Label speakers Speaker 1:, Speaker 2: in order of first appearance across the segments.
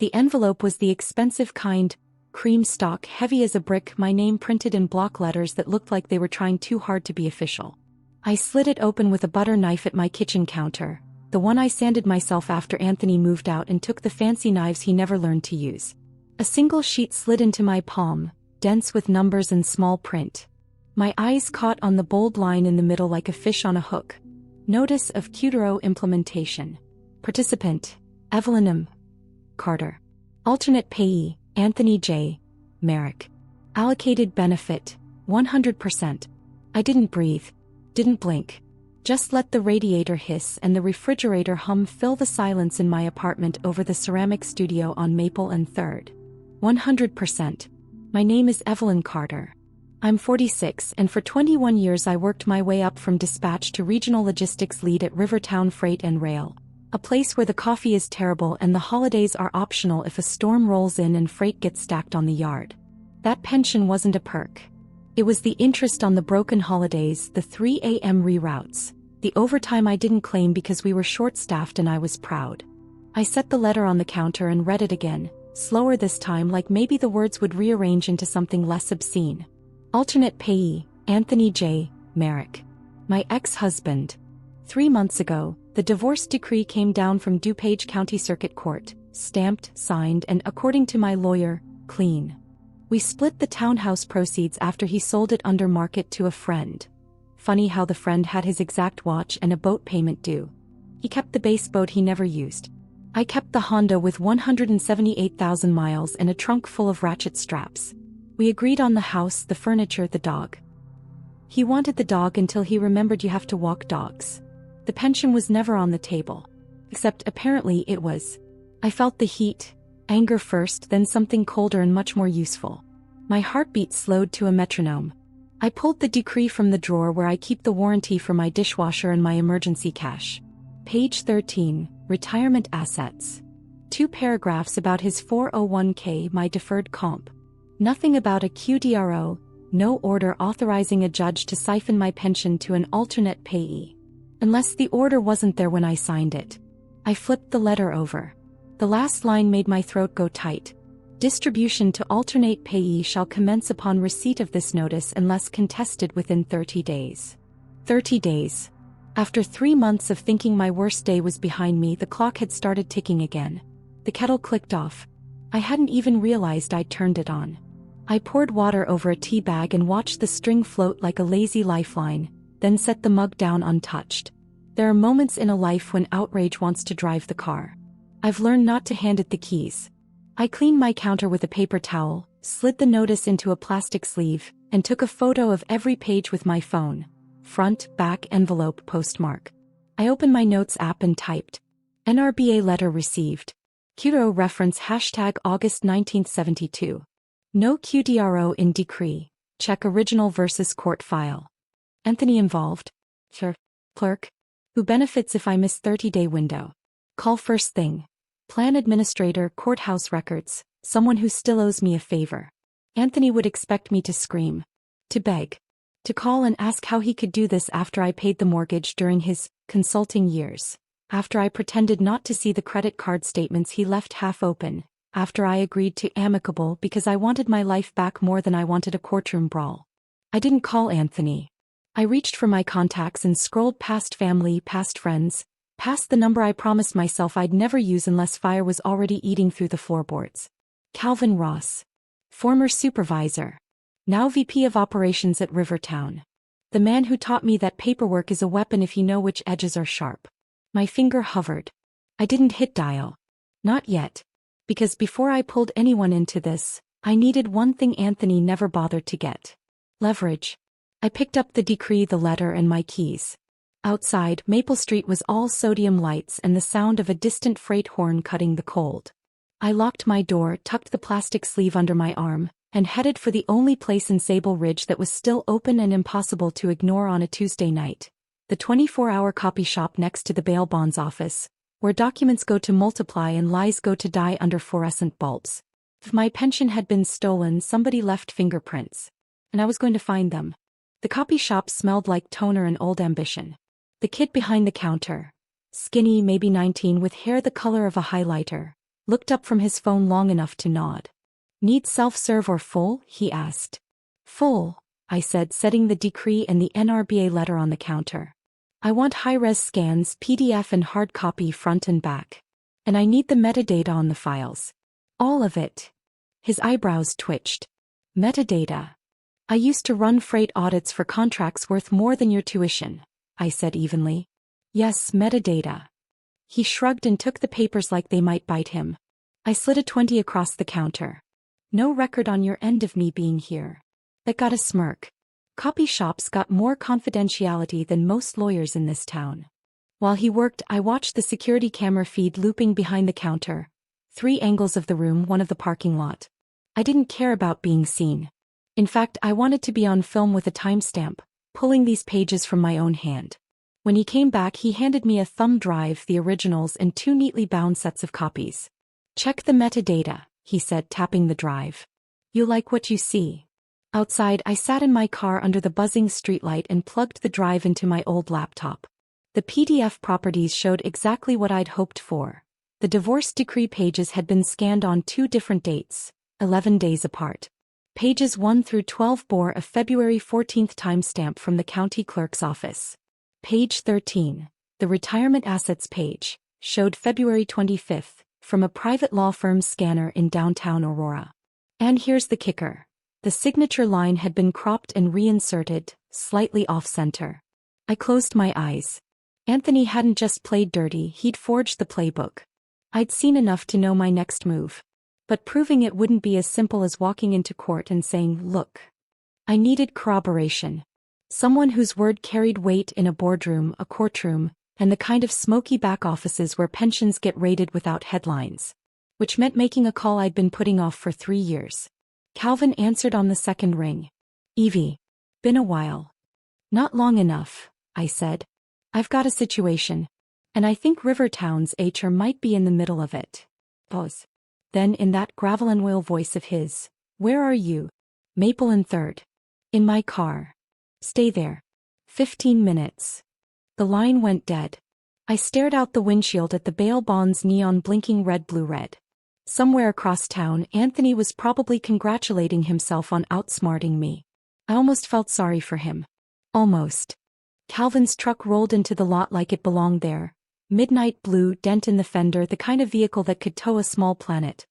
Speaker 1: The envelope was the expensive kind, cream stock, heavy as a brick, my name printed in block letters that looked like they were trying too hard to be official. I slid it open with a butter knife at my kitchen counter, the one I sanded myself after Anthony moved out and took the fancy knives he never learned to use. A single sheet slid into my palm, dense with numbers and small print. My eyes caught on the bold line in the middle like a fish on a hook. Notice of Qdro implementation. Participant, Evelyn M. Carter. Alternate payee, Anthony J. Merrick. Allocated benefit, 100%. I didn't breathe. Didn't blink. Just let the radiator hiss and the refrigerator hum fill the silence in my apartment over the ceramic studio on Maple and 3rd. 100%. My name is Evelyn Carter. I'm 46 and for 21 years I worked my way up from dispatch to regional logistics lead at Rivertown Freight and Rail, a place where the coffee is terrible and the holidays are optional if a storm rolls in and freight gets stacked on the yard. That pension wasn't a perk. It was the interest on the broken holidays, the 3 a.m. reroutes, the overtime I didn't claim because we were short-staffed, and I was proud. I set the letter on the counter and read it again, slower this time, like maybe the words would rearrange into something less obscene. Alternate payee, Anthony J. Merrick. My ex-husband. 3 months ago, the divorce decree came down from DuPage County Circuit Court, stamped, signed, and according to my lawyer, clean. We split the townhouse proceeds after he sold it under market to a friend. Funny how the friend had his exact watch and a boat payment due. He kept the base boat he never used. I kept the Honda with 178,000 miles and a trunk full of ratchet straps. We agreed on the house, the furniture, the dog. He wanted the dog until he remembered you have to walk dogs. The pension was never on the table. Except apparently it was. I felt the heat, anger first, then something colder and much more useful. My heartbeat slowed to a metronome. I pulled the decree from the drawer where I keep the warranty for my dishwasher and my emergency cash. Page 13, Retirement Assets. 2 paragraphs about his 401k, my deferred comp. Nothing about a QDRO, no order authorizing a judge to siphon my pension to an alternate payee. Unless the order wasn't there when I signed it. I flipped the letter over. The last line made my throat go tight. Distribution to alternate payee shall commence upon receipt of this notice unless contested within 30 days. 30 days. After 3 months of thinking my worst day was behind me, the clock had started ticking again. The kettle clicked off. I hadn't even realized I'd turned it on. I poured water over a tea bag and watched the string float like a lazy lifeline, then set the mug down untouched. There are moments in a life when outrage wants to drive the car. I've learned not to hand it the keys. I cleaned my counter with a paper towel, slid the notice into a plastic sleeve, and took a photo of every page with my phone. Front, back, envelope, postmark. I opened my notes app and typed. NRBA letter received. Qdro reference hashtag August 1972. No QDRO in decree. Check original versus court file. Anthony involved. Sure. Clerk. Who benefits if I miss 30-day window? Call first thing. Plan administrator, courthouse records, someone who still owes me a favor. Anthony would expect me to scream. To beg. To call and ask how he could do this after I paid the mortgage during his consulting years. After I pretended not to see the credit card statements he left half open. After I agreed to amicable because I wanted my life back more than I wanted a courtroom brawl. I didn't call Anthony. I reached for my contacts and scrolled past family, past friends, past the number I promised myself I'd never use unless fire was already eating through the floorboards. Calvin Ross. Former supervisor. Now VP of operations at Rivertown. The man who taught me that paperwork is a weapon if you know which edges are sharp. My finger hovered. I didn't hit dial. Not yet. Because before I pulled anyone into this, I needed one thing Anthony never bothered to get. Leverage. I picked up the decree, the letter, and my keys. Outside, Maple Street was all sodium lights and the sound of a distant freight horn cutting the cold. I locked my door, tucked the plastic sleeve under my arm, and headed for the only place in Sable Ridge that was still open and impossible to ignore on a Tuesday night. The 24-hour copy shop next to the bail bonds office, where documents go to multiply and lies go to die under fluorescent bulbs. If my pension had been stolen, somebody left fingerprints. And I was going to find them. The copy shop smelled like toner and old ambition. The kid behind the counter, skinny, maybe 19, with hair the color of a highlighter, looked up from his phone long enough to nod. Need self-serve or full? He asked. Full, I said, setting the decree and the NRBA letter on the counter. I want high-res scans, PDF and hard copy front and back. And I need the metadata on the files. All of it. His eyebrows twitched. Metadata. I used to run freight audits for contracts worth more than your tuition, I said evenly. Yes, metadata. He shrugged and took the papers like they might bite him. I slid a 20 across the counter. No record on your end of me being here. That got a smirk. Copy shops got more confidentiality than most lawyers in this town. While he worked, I watched the security camera feed looping behind the counter. 3 angles of the room, one of the parking lot. I didn't care about being seen. In fact, I wanted to be on film with a timestamp, pulling these pages from my own hand. When he came back, he handed me a thumb drive, the originals, and 2 neatly bound sets of copies. Check the metadata, he said, tapping the drive. You like what you see? Outside, I sat in my car under the buzzing streetlight and plugged the drive into my old laptop. The PDF properties showed exactly what I'd hoped for. The divorce decree pages had been scanned on 2 different dates, 11 days apart. Pages 1 through 12 bore a February 14th timestamp from the county clerk's office. Page 13, the retirement assets page, showed February 25th, from a private law firm's scanner in downtown Aurora. And here's the kicker. The signature line had been cropped and reinserted, slightly off-center. I closed my eyes. Anthony hadn't just played dirty, he'd forged the playbook. I'd seen enough to know my next move. But proving it wouldn't be as simple as walking into court and saying, look. I needed corroboration. Someone whose word carried weight in a boardroom, a courtroom, and the kind of smoky back offices where pensions get raided without headlines. Which meant making a call I'd been putting off for 3 years. Calvin answered on the second ring. Evie. Been a while. Not long enough, I said. I've got a situation. And I think Rivertown's HR might be in the middle of it. Pause. Then in that gravel and oil voice of his, where are you? Maple and 3rd. In my car. Stay there. 15 minutes. The line went dead. I stared out the windshield at the bail bonds neon blinking red-blue-red. Somewhere across town, Anthony was probably congratulating himself on outsmarting me. I almost felt sorry for him. Almost. Calvin's truck rolled into the lot like it belonged there. Midnight blue, dent in the fender, the kind of vehicle that could tow a small planet.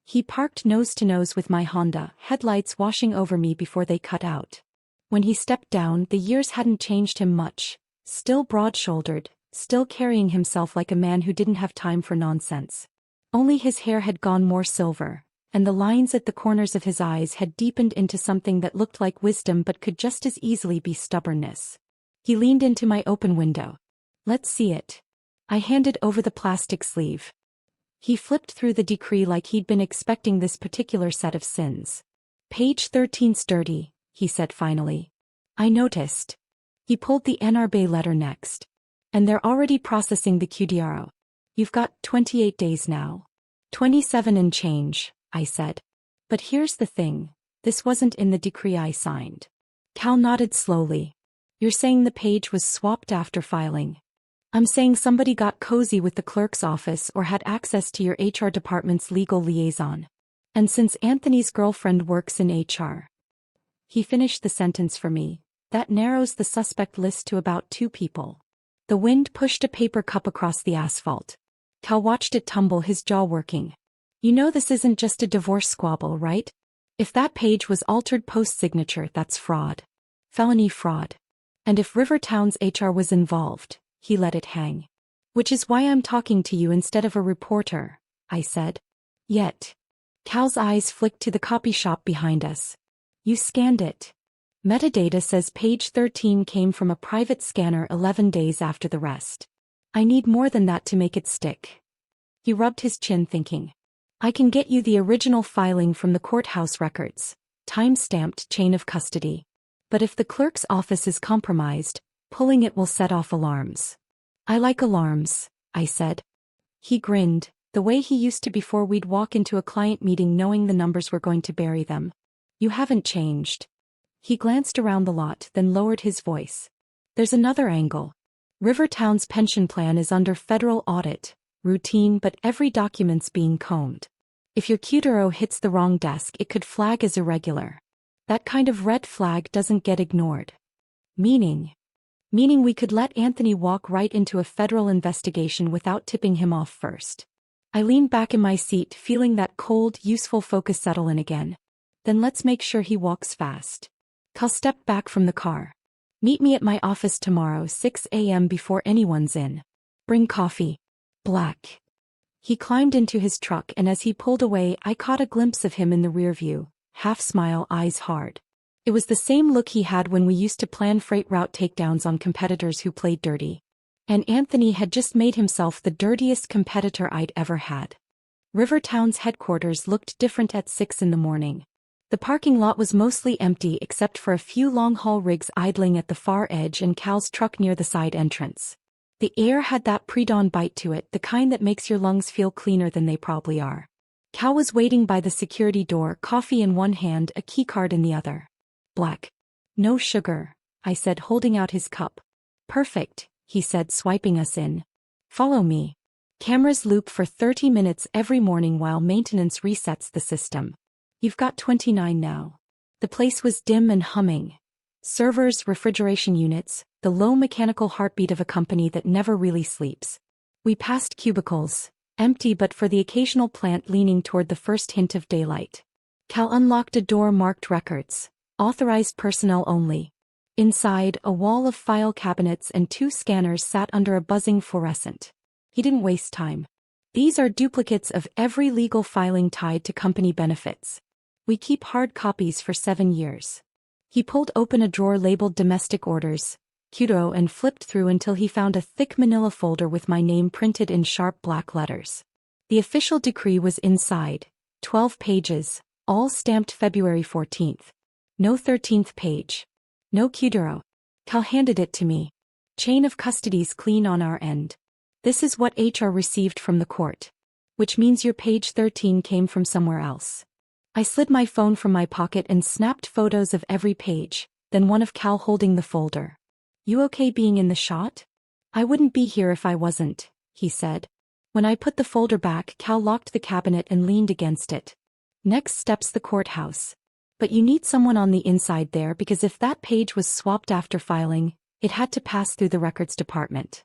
Speaker 1: He parked nose to nose with my Honda, headlights washing over me before they cut out. When he stepped down, the years hadn't changed him much. Still broad-shouldered, still carrying himself like a man who didn't have time for nonsense. Only his hair had gone more silver, and the lines at the corners of his eyes had deepened into something that looked like wisdom but could just as easily be stubbornness. He leaned into my open window. Let's see it. I handed over the plastic sleeve. He flipped through the decree like he'd been expecting this particular set of sins. Page 13's dirty, he said finally. I noticed. He pulled the NRBA letter next. And they're already processing the QDRO. You've got 28 days now. 27 and change, I said. But here's the thing. This wasn't in the decree I signed. Cal nodded slowly. You're saying the page was swapped after filing. I'm saying somebody got cozy with the clerk's office or had access to your HR department's legal liaison. And since Anthony's girlfriend works in HR. He finished the sentence for me. That narrows the suspect list to about 2 people. The wind pushed a paper cup across the asphalt. Cal watched it tumble, his jaw working. You know this isn't just a divorce squabble, right? If that page was altered post-signature, that's fraud. Felony fraud. And if Rivertown's HR was involved, he let it hang. Which is why I'm talking to you instead of a reporter, I said. Yet. Cal's eyes flicked to the copy shop behind us. You scanned it. Metadata says page 13 came from a private scanner 11 days after the rest. I need more than that to make it stick. He rubbed his chin thinking. I can get you the original filing from the courthouse records, time-stamped chain of custody. But if the clerk's office is compromised, pulling it will set off alarms. I like alarms, I said. He grinned, the way he used to before we'd walk into a client meeting knowing the numbers were going to bury them. You haven't changed. He glanced around the lot, then lowered his voice. There's another angle. Rivertown's pension plan is under federal audit, routine, but every document's being combed. If your Qdero hits the wrong desk, it could flag as irregular. That kind of red flag doesn't get ignored. Meaning we could let Anthony walk right into a federal investigation without tipping him off first. I leaned back in my seat, feeling that cold, useful focus settle in again. Then let's make sure he walks fast. Cal stepped back from the car. Meet me at my office tomorrow, 6 a.m. before anyone's in. Bring coffee. Black. He climbed into his truck, and as he pulled away, I caught a glimpse of him in the rear view, half smile, eyes hard. It was the same look he had when we used to plan freight route takedowns on competitors who played dirty. And Anthony had just made himself the dirtiest competitor I'd ever had. Rivertown's headquarters looked different at 6 in the morning. The parking lot was mostly empty except for a few long-haul rigs idling at the far edge and Cal's truck near the side entrance. The air had that pre-dawn bite to it, the kind that makes your lungs feel cleaner than they probably are. Cal was waiting by the security door, coffee in one hand, a keycard in the other. Black. No sugar, I said, holding out his cup. Perfect, he said, swiping us in. Follow me. Cameras loop for 30 minutes every morning while maintenance resets the system. You've got 29 now. The place was dim and humming. Servers, refrigeration units, the low mechanical heartbeat of a company that never really sleeps. We passed cubicles, empty but for the occasional plant leaning toward the first hint of daylight. Cal unlocked a door marked records, authorized personnel only. Inside, a wall of file cabinets and 2 scanners sat under a buzzing fluorescent. He didn't waste time. These are duplicates of every legal filing tied to company benefits. We keep hard copies for 7 years. He pulled open a drawer labeled Domestic Orders, Qdero, and flipped through until he found a thick manila folder with my name printed in sharp black letters. The official decree was inside, 12 pages, all stamped February 14th. No 13th page. No Qdero. Cal handed it to me. Chain of custody's clean on our end. This is what HR received from the court. Which means your page 13 came from somewhere else. I slid my phone from my pocket and snapped photos of every page, then one of Cal holding the folder. You okay being in the shot? I wouldn't be here if I wasn't, he said. When I put the folder back, Cal locked the cabinet and leaned against it. Next step's the courthouse. But you need someone on the inside there because if that page was swapped after filing, it had to pass through the records department.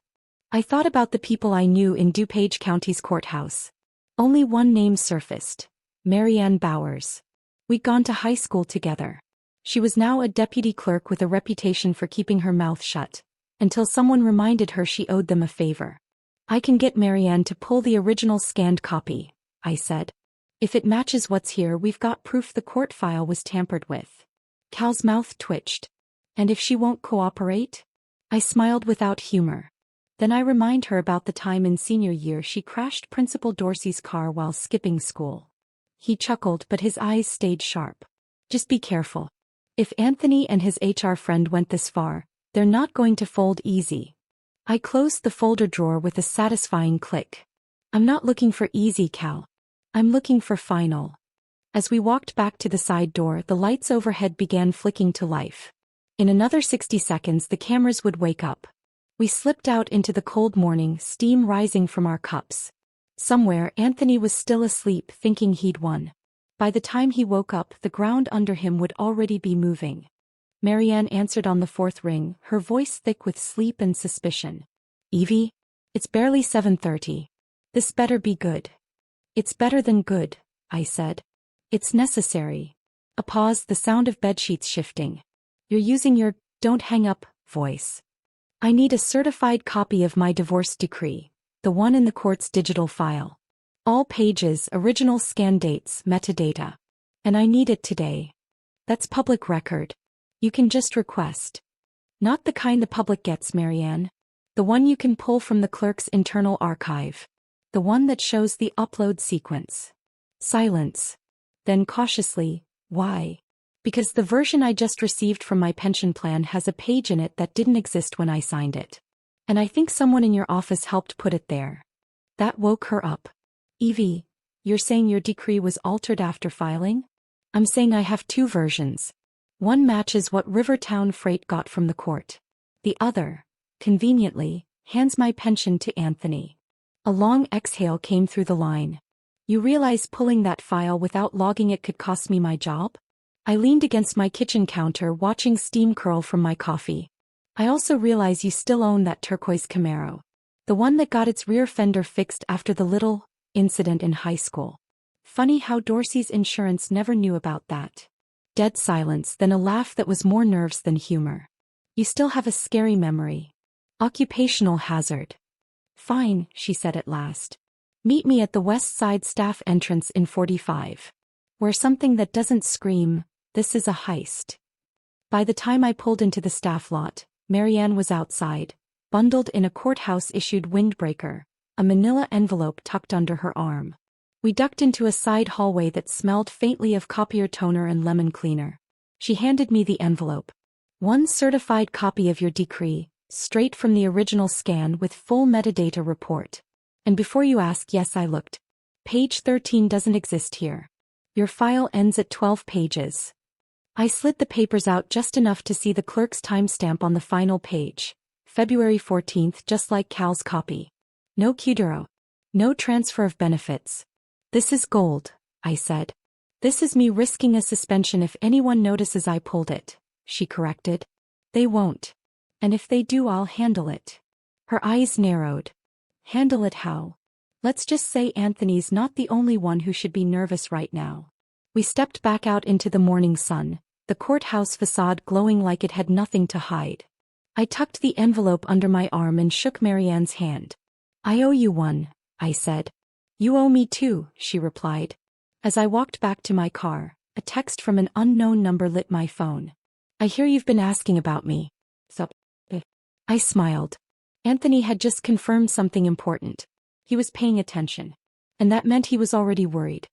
Speaker 1: I thought about the people I knew in DuPage County's courthouse. Only one name surfaced. Marianne Bowers. We'd gone to high school together. She was now a deputy clerk with a reputation for keeping her mouth shut, until someone reminded her she owed them a favor. I can get Marianne to pull the original scanned copy, I said. If it matches what's here, we've got proof the court file was tampered with. Cal's mouth twitched. And if she won't cooperate? I smiled without humor. Then I remind her about the time in senior year she crashed Principal Dorsey's car while skipping school. He chuckled, but his eyes stayed sharp. Just be careful. If Anthony and his HR friend went this far, they're not going to fold easy. I closed the folder drawer with a satisfying click. I'm not looking for easy, Cal. I'm looking for final. As we walked back to the side door, the lights overhead began flicking to life. In another 60 seconds, the cameras would wake up. We slipped out into the cold morning, steam rising from our cups. Somewhere, Anthony was still asleep, thinking he'd won. By the time he woke up, the ground under him would already be moving. Marianne answered on the 4th ring, her voice thick with sleep and suspicion. Evie? It's barely 7:30. This better be good. It's better than good, I said. It's necessary. A pause, the sound of bedsheets shifting. You're using your don't hang up voice. I need a certified copy of my divorce decree, the one in the court's digital file. All pages, original scan dates, metadata. And I need it today. That's public record. You can just request. Not the kind the public gets, Marianne. The one you can pull from the clerk's internal archive. The one that shows the upload sequence. Silence. Then cautiously, why? Because the version I just received from my pension plan has a page in it that didn't exist when I signed it. And I think someone in your office helped put it there. That woke her up. Evie, you're saying your decree was altered after filing? I'm saying I have 2 versions. One matches what Rivertown Freight got from the court. The other, conveniently, hands my pension to Anthony. A long exhale came through the line. You realize pulling that file without logging it could cost me my job? I leaned against my kitchen counter watching steam curl from my coffee. I also realize you still own that turquoise Camaro. The one that got its rear fender fixed after the little incident in high school. Funny how Dorsey's insurance never knew about that. Dead silence, then a laugh that was more nerves than humor. You still have a scary memory. Occupational hazard. Fine, she said at last. Meet me at the west side staff entrance in 45. Where something that doesn't scream, this is a heist. By the time I pulled into the staff lot, Marianne was outside, bundled in a courthouse-issued windbreaker, a manila envelope tucked under her arm. We ducked into a side hallway that smelled faintly of copier toner and lemon cleaner. She handed me the envelope. One certified copy of your decree, straight from the original scan with full metadata report. And before you ask, yes, I looked. Page 13 doesn't exist here. Your file ends at 12 pages. I slid the papers out just enough to see the clerk's timestamp on the final page. February 14th, just like Cal's copy. No Qdero. No transfer of benefits. This is gold, I said. This is me risking a suspension if anyone notices I pulled it, she corrected. They won't. And if they do, I'll handle it. Her eyes narrowed. Handle it how? Let's just say Anthony's not the only one who should be nervous right now. We stepped back out into the morning sun, the courthouse facade glowing like it had nothing to hide. I tucked the envelope under my arm and shook Marianne's hand. I owe you one, I said. You owe me too, she replied. As I walked back to my car, a text from an unknown number lit my phone. I hear you've been asking about me. So, I smiled. Anthony had just confirmed something important. He was paying attention. And that meant he was already worried.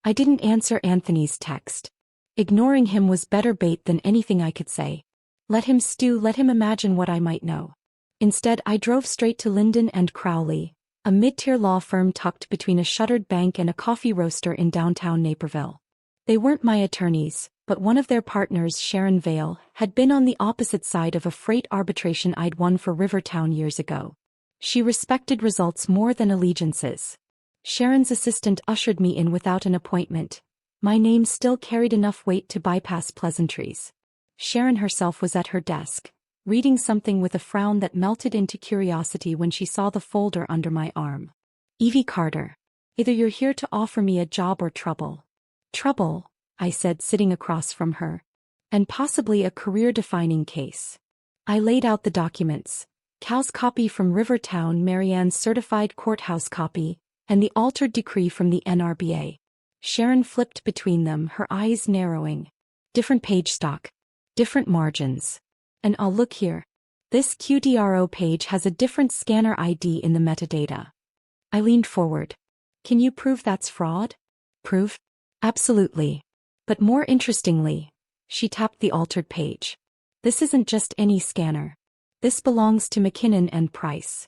Speaker 1: I didn't answer Anthony's text. Ignoring him was better bait than anything I could say. Let him stew, let him imagine what I might know. Instead, I drove straight to Linden and Crowley, a mid-tier law firm tucked between a shuttered bank and a coffee roaster in downtown Naperville. They weren't my attorneys, but one of their partners, Sharon Vale, had been on the opposite side of a freight arbitration I'd won for Rivertown years ago. She respected results more than allegiances. Sharon's assistant ushered me in without an appointment. My name still carried enough weight to bypass pleasantries. Sharon herself was at her desk, reading something with a frown that melted into curiosity when she saw the folder under my arm. Evie Carter. Either you're here to offer me a job or trouble. Trouble, I said, sitting across from her. And possibly a career-defining case. I laid out the documents. Cal's copy from Rivertown, Marianne's certified courthouse copy, and the altered decree from the NRBA. Sharon flipped between them, her eyes narrowing. Different page stock. Different margins. And I'll look here. This QDRO page has a different scanner ID in the metadata. I leaned forward. Can you prove that's fraud? Prove? Absolutely. But more interestingly, she tapped the altered page. This isn't just any scanner. This belongs to McKinnon and Price.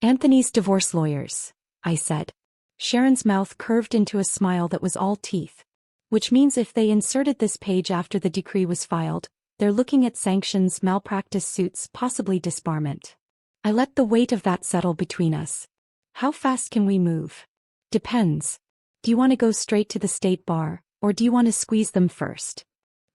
Speaker 1: Anthony's divorce lawyers, I said. Sharon's mouth curved into a smile that was all teeth. Which means if they inserted this page after the decree was filed, they're looking at sanctions, malpractice suits, possibly disbarment. I let the weight of that settle between us. How fast can we move? Depends. Do you want to go straight to the state bar, or do you want to squeeze them first?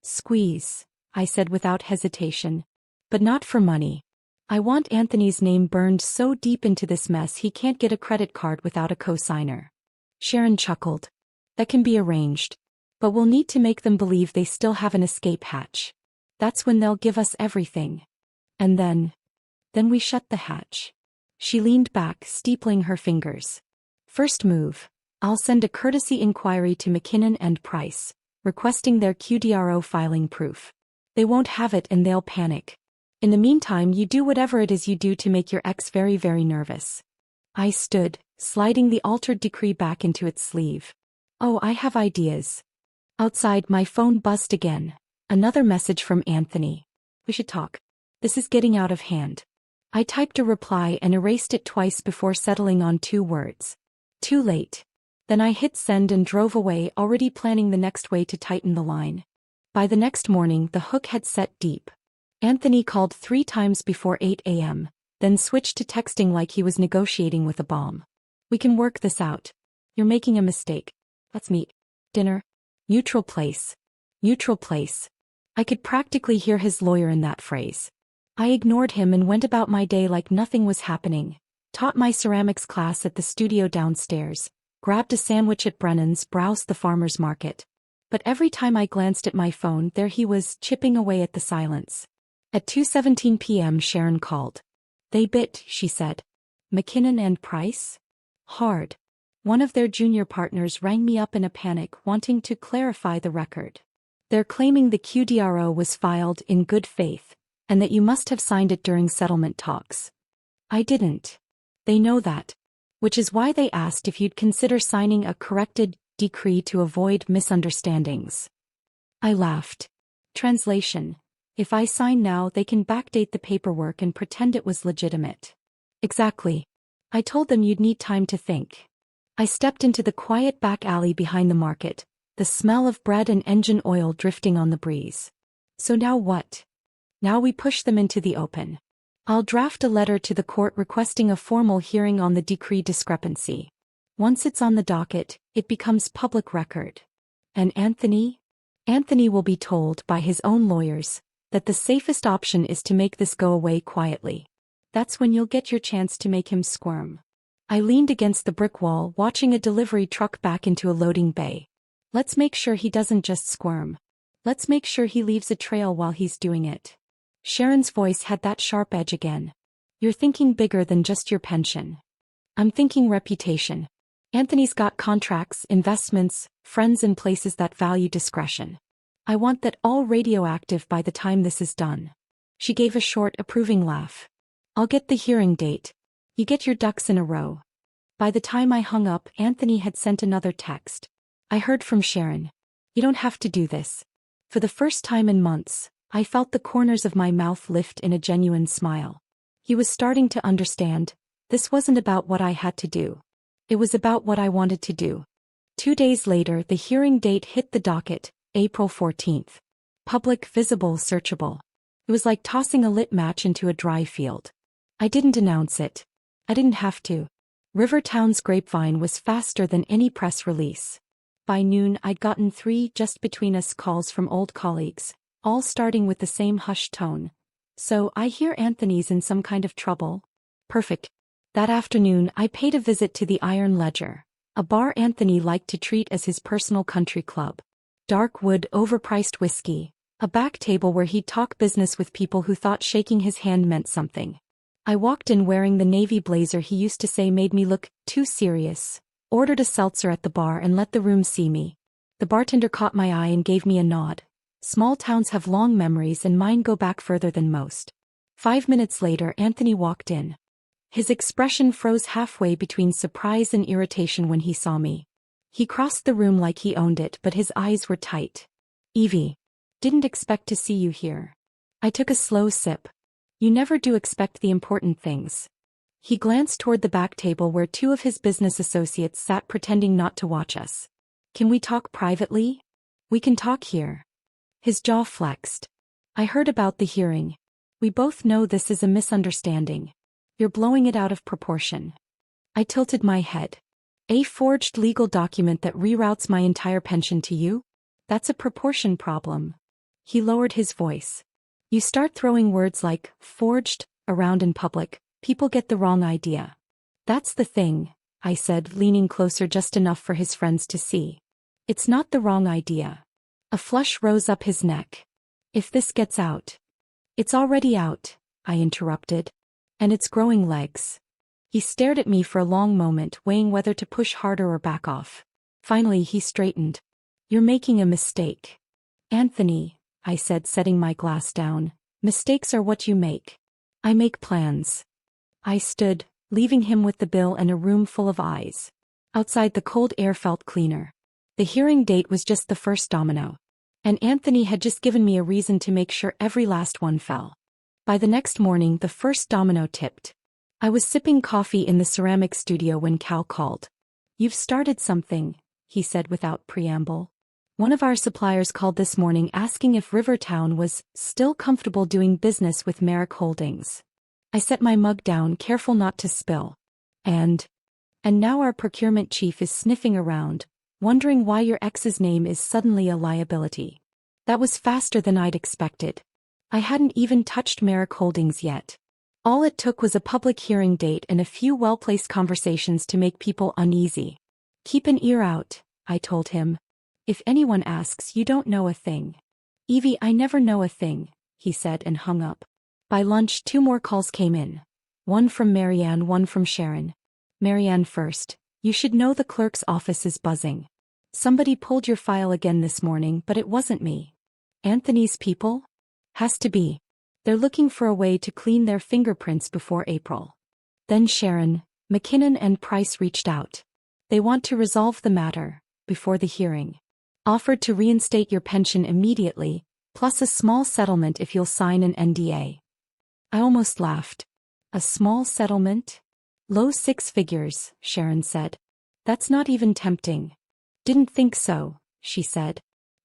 Speaker 1: Squeeze, I said without hesitation. But not for money. I want Anthony's name burned so deep into this mess he can't get a credit card without a co-signer. Sharon chuckled. That can be arranged. But we'll need to make them believe they still have an escape hatch. That's when they'll give us everything. And then we shut the hatch. She leaned back, steepling her fingers. First move. I'll send a courtesy inquiry to McKinnon and Price, requesting their QDRO filing proof. They won't have it and they'll panic. In the meantime, you do whatever it is you do to make your ex very, very nervous. I stood, sliding the altered decree back into its sleeve. Oh, I have ideas. Outside, my phone buzzed again. Another message from Anthony. We should talk. This is getting out of hand. I typed a reply and erased it twice before settling on 2 words. Too late. Then I hit send and drove away, already planning the next way to tighten the line. By the next morning, the hook had set deep. Anthony called 3 times before 8 a.m., then switched to texting like he was negotiating with a bomb. We can work this out. You're making a mistake. Let's meet. Dinner. Neutral place. Neutral place. I could practically hear his lawyer in that phrase. I ignored him and went about my day like nothing was happening. Taught my ceramics class at the studio downstairs. Grabbed a sandwich at Brennan's, browsed the farmer's market. But every time I glanced at my phone, there he was, chipping away at the silence. At 2:17 p.m. Sharon called. They bit, she said. McKinnon and Price? Hard. One of their junior partners rang me up in a panic, wanting to clarify the record. They're claiming the QDRO was filed in good faith, and that you must have signed it during settlement talks. I didn't. They know that. Which is why they asked if you'd consider signing a corrected decree to avoid misunderstandings. I laughed. Translation. If I sign now, they can backdate the paperwork and pretend it was legitimate. Exactly. I told them you'd need time to think. I stepped into the quiet back alley behind the market, the smell of bread and engine oil drifting on the breeze. So now what? Now we push them into the open. I'll draft a letter to the court requesting a formal hearing on the decree discrepancy. Once it's on the docket, it becomes public record. And Anthony? Anthony will be told by his own lawyers that the safest option is to make this go away quietly. That's when you'll get your chance to make him squirm. I leaned against the brick wall, watching a delivery truck back into a loading bay. Let's make sure he doesn't just squirm. Let's make sure he leaves a trail while he's doing it. Sharon's voice had that sharp edge again. You're thinking bigger than just your pension. I'm thinking reputation. Anthony's got contracts, investments, friends in places that value discretion. I want that all radioactive by the time this is done. She gave a short, approving laugh. I'll get the hearing date. You get your ducks in a row. By the time I hung up, Anthony had sent another text. I heard from Sharon. You don't have to do this. For the first time in months, I felt the corners of my mouth lift in a genuine smile. He was starting to understand. This wasn't about what I had to do. It was about what I wanted to do. 2 days later, the hearing date hit the docket, April 14th. Public, visible, searchable. It was like tossing a lit match into a dry field. I didn't announce it. I didn't have to. Rivertown's grapevine was faster than any press release. By noon, I'd gotten 3 just between us calls from old colleagues, all starting with the same hushed tone. So, I hear Anthony's in some kind of trouble. Perfect. That afternoon, I paid a visit to the Iron Ledger, a bar Anthony liked to treat as his personal country club. Dark wood, overpriced whiskey, a back table where he'd talk business with people who thought shaking his hand meant something. I walked in wearing the navy blazer he used to say made me look too serious, ordered a seltzer at the bar and let the room see me. The bartender caught my eye and gave me a nod. Small towns have long memories and mine go back further than most. 5 minutes later, Anthony walked in. His expression froze halfway between surprise and irritation when he saw me. He crossed the room like he owned it, but his eyes were tight. Evie. Didn't expect to see you here. I took a slow sip. You never do expect the important things. He glanced toward the back table where 2 of his business associates sat pretending not to watch us. Can we talk privately? We can talk here. His jaw flexed. I heard about the hearing. We both know this is a misunderstanding. You're blowing it out of proportion. I tilted my head. A forged legal document that reroutes my entire pension to you? That's a proportion problem. He lowered his voice. You start throwing words like forged around in public, people get the wrong idea. That's the thing, I said, leaning closer just enough for his friends to see. It's not the wrong idea. A flush rose up his neck. If this gets out. It's already out, I interrupted. And it's growing legs. He stared at me for a long moment, weighing whether to push harder or back off. Finally he straightened. You're making a mistake. Anthony, I said, setting my glass down, mistakes are what you make. I make plans. I stood, leaving him with the bill and a room full of eyes. Outside, the cold air felt cleaner. The hearing date was just the first domino. And Anthony had just given me a reason to make sure every last one fell. By the next morning, the first domino tipped. I was sipping coffee in the ceramic studio when Cal called. You've started something, he said without preamble. One of our suppliers called this morning asking if Rivertown was still comfortable doing business with Merrick Holdings. I set my mug down, careful not to spill. And And now our procurement chief is sniffing around, wondering why your ex's name is suddenly a liability. That was faster than I'd expected. I hadn't even touched Merrick Holdings yet. All it took was a public hearing date and a few well-placed conversations to make people uneasy. Keep an ear out, I told him. If anyone asks, you don't know a thing. Evie, I never know a thing, he said and hung up. By lunch, 2 more calls came in. One from Marianne, one from Sharon. Marianne first. You should know the clerk's office is buzzing. Somebody pulled your file again this morning, but it wasn't me. Anthony's people? Has to be. They're looking for a way to clean their fingerprints before April. Then Sharon, McKinnon and Price reached out. They want to resolve the matter, before the hearing. Offered to reinstate your pension immediately, plus a small settlement if you'll sign an NDA. I almost laughed. A small settlement? Low 6 figures, Sharon said. That's not even tempting. Didn't think so, she said.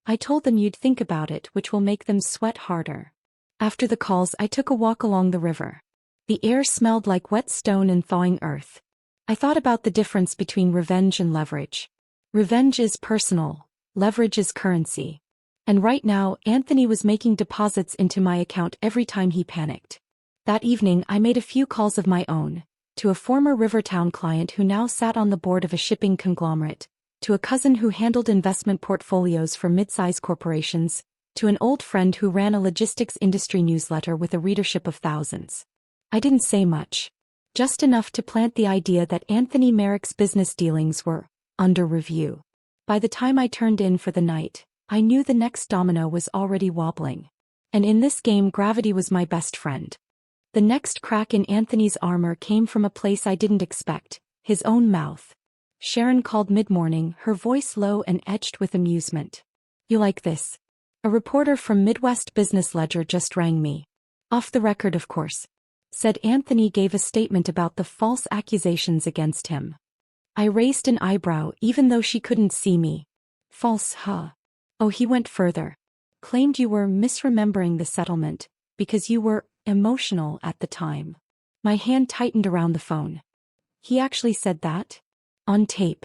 Speaker 1: I told them you'd think about it, which will make them sweat harder. After the calls, I took a walk along the river. The air smelled like wet stone and thawing earth. I thought about the difference between revenge and leverage. Revenge is personal, leverage is currency. And right now, Anthony was making deposits into my account every time he panicked. That evening, I made a few calls of my own, to a former Rivertown client who now sat on the board of a shipping conglomerate, to a cousin who handled investment portfolios for mid-size corporations, to an old friend who ran a logistics industry newsletter with a readership of thousands. I didn't say much. Just enough to plant the idea that Anthony Merrick's business dealings were under review. By the time I turned in for the night, I knew the next domino was already wobbling. And in this game, gravity was my best friend. The next crack in Anthony's armor came from a place I didn't expect, his own mouth. Sharon called mid-morning, her voice low and edged with amusement. You like this? A reporter from Midwest Business Ledger just rang me. Off the record, of course. Said Anthony gave a statement about the false accusations against him. I raised an eyebrow even though she couldn't see me. False, huh? Oh, he went further. Claimed you were misremembering the settlement, because you were emotional at the time. My hand tightened around the phone. He actually said that? On tape.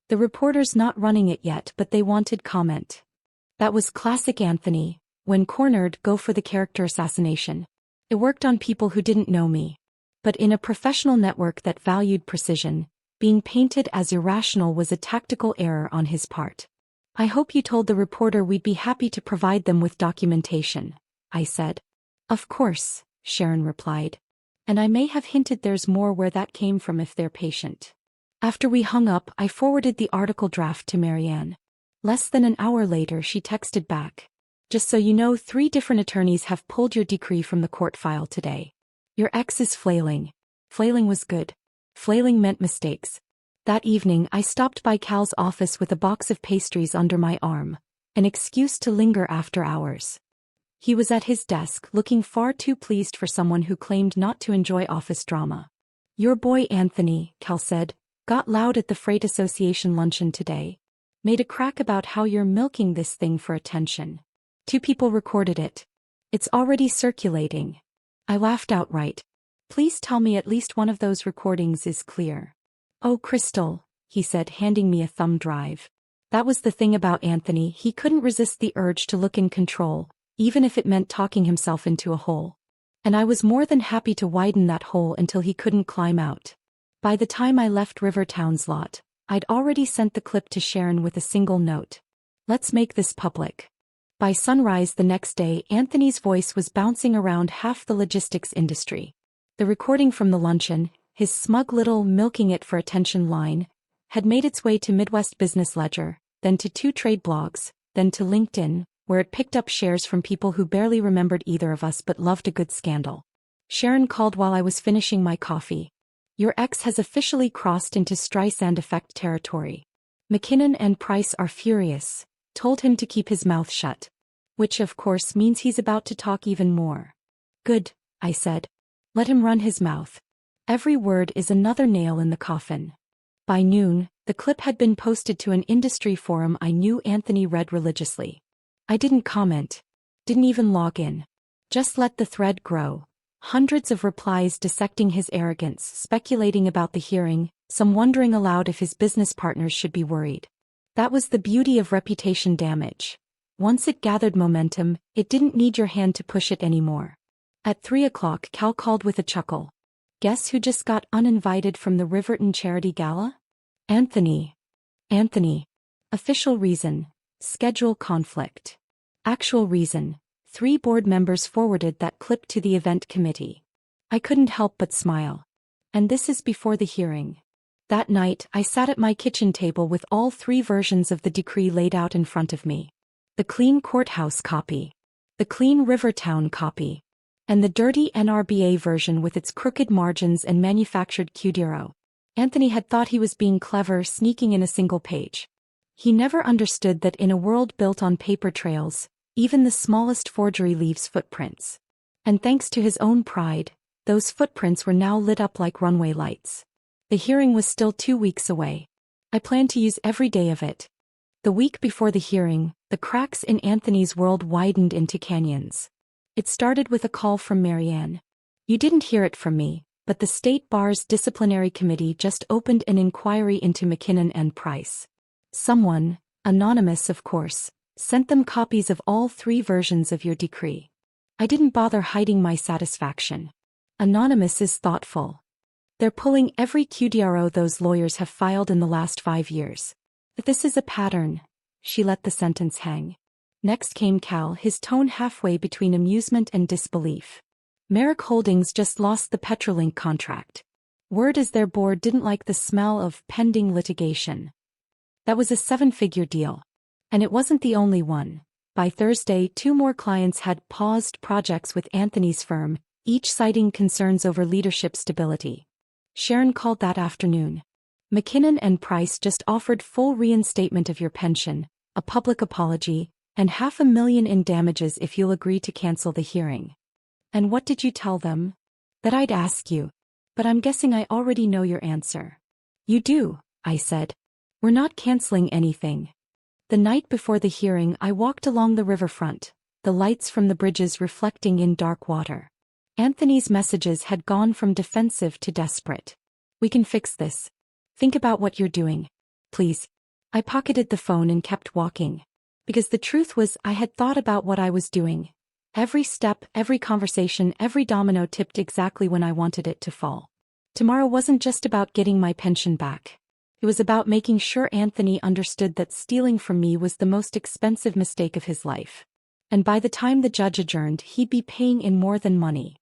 Speaker 1: The reporter's not running it yet, but they wanted comment. That was classic Anthony. When cornered, go for the character assassination. It worked on people who didn't know me. But in a professional network that valued precision, being painted as irrational was a tactical error on his part. I hope you told the reporter we'd be happy to provide them with documentation, I said. Of course, Sharon replied. And I may have hinted there's more where that came from if they're patient. After we hung up, I forwarded the article draft to Marianne. Less than an hour later, she texted back. Just so you know, 3 different attorneys have pulled your decree from the court file today. Your ex is flailing. Flailing was good. Flailing meant mistakes. That evening, I stopped by Cal's office with a box of pastries under my arm, an excuse to linger after hours. He was at his desk, looking far too pleased for someone who claimed not to enjoy office drama. Your boy Anthony, Cal said, got loud at the Freight Association luncheon today. Made a crack about how you're milking this thing for attention. 2 people recorded it. It's already circulating. I laughed outright. Please tell me at least one of those recordings is clear. Oh, Crystal, he said, handing me a thumb drive. That was the thing about Anthony, he couldn't resist the urge to look in control, even if it meant talking himself into a hole. And I was more than happy to widen that hole until he couldn't climb out. By the time I left Rivertown's lot, I'd already sent the clip to Sharon with a single note. Let's make this public. By sunrise the next day, Anthony's voice was bouncing around half the logistics industry. The recording from the luncheon, his smug little milking it for attention line, had made its way to Midwest Business Ledger, then to 2 trade blogs, then to LinkedIn, where it picked up shares from people who barely remembered either of us but loved a good scandal. Sharon called while I was finishing my coffee. Your ex has officially crossed into Streisand effect territory. McKinnon and Price are furious, told him to keep his mouth shut. Which of course means he's about to talk even more. Good, I said. Let him run his mouth. Every word is another nail in the coffin. By noon, the clip had been posted to an industry forum I knew Anthony read religiously. I didn't comment. Didn't even log in. Just let the thread grow. Hundreds of replies dissecting his arrogance, speculating about the hearing, some wondering aloud if his business partners should be worried. That was the beauty of reputation damage. Once it gathered momentum, it didn't need your hand to push it anymore. At 3 o'clock, Cal called with a chuckle. Guess who just got uninvited from the Riverton Charity Gala? Anthony. Anthony. Official reason: schedule conflict. Actual reason: 3 board members forwarded that clip to the event committee. I couldn't help but smile. And this is before the hearing. That night, I sat at my kitchen table with all 3 versions of the decree laid out in front of me. The clean courthouse copy, the clean Rivertown copy, and the dirty NRBA version with its crooked margins and manufactured Qdero. Anthony had thought he was being clever, sneaking in a single page. He never understood that in a world built on paper trails, even the smallest forgery leaves footprints. And thanks to his own pride, those footprints were now lit up like runway lights. The hearing was still 2 weeks away. I planned to use every day of it. The week before the hearing, the cracks in Anthony's world widened into canyons. It started with a call from Marianne. You didn't hear it from me, but the State Bar's disciplinary committee just opened an inquiry into McKinnon and Price. Someone, anonymous of course, sent them copies of all 3 versions of your decree. I didn't bother hiding my satisfaction. Anonymous is thoughtful. They're pulling every Qdro those lawyers have filed in the last 5 years. If this is a pattern, she let the sentence hang. Next came Cal, his tone halfway between amusement and disbelief. Merrick Holdings just lost the Petrolink contract. Word is their board didn't like the smell of pending litigation. That was a 7-figure deal. And it wasn't the only one. By Thursday, 2 more clients had paused projects with Anthony's firm, each citing concerns over leadership stability. Sharon called that afternoon. McKinnon and Price just offered full reinstatement of your pension, a public apology, and $500,000 in damages if you'll agree to cancel the hearing. And what did you tell them? That I'd ask you. But I'm guessing I already know your answer. You do, I said. We're not canceling anything. The night before the hearing, I walked along the riverfront, the lights from the bridges reflecting in dark water. Anthony's messages had gone from defensive to desperate. We can fix this. Think about what you're doing. Please. I pocketed the phone and kept walking. Because the truth was, I had thought about what I was doing. Every step, every conversation, every domino tipped exactly when I wanted it to fall. Tomorrow wasn't just about getting my pension back. It was about making sure Anthony understood that stealing from me was the most expensive mistake of his life. And by the time the judge adjourned, he'd be paying in more than money.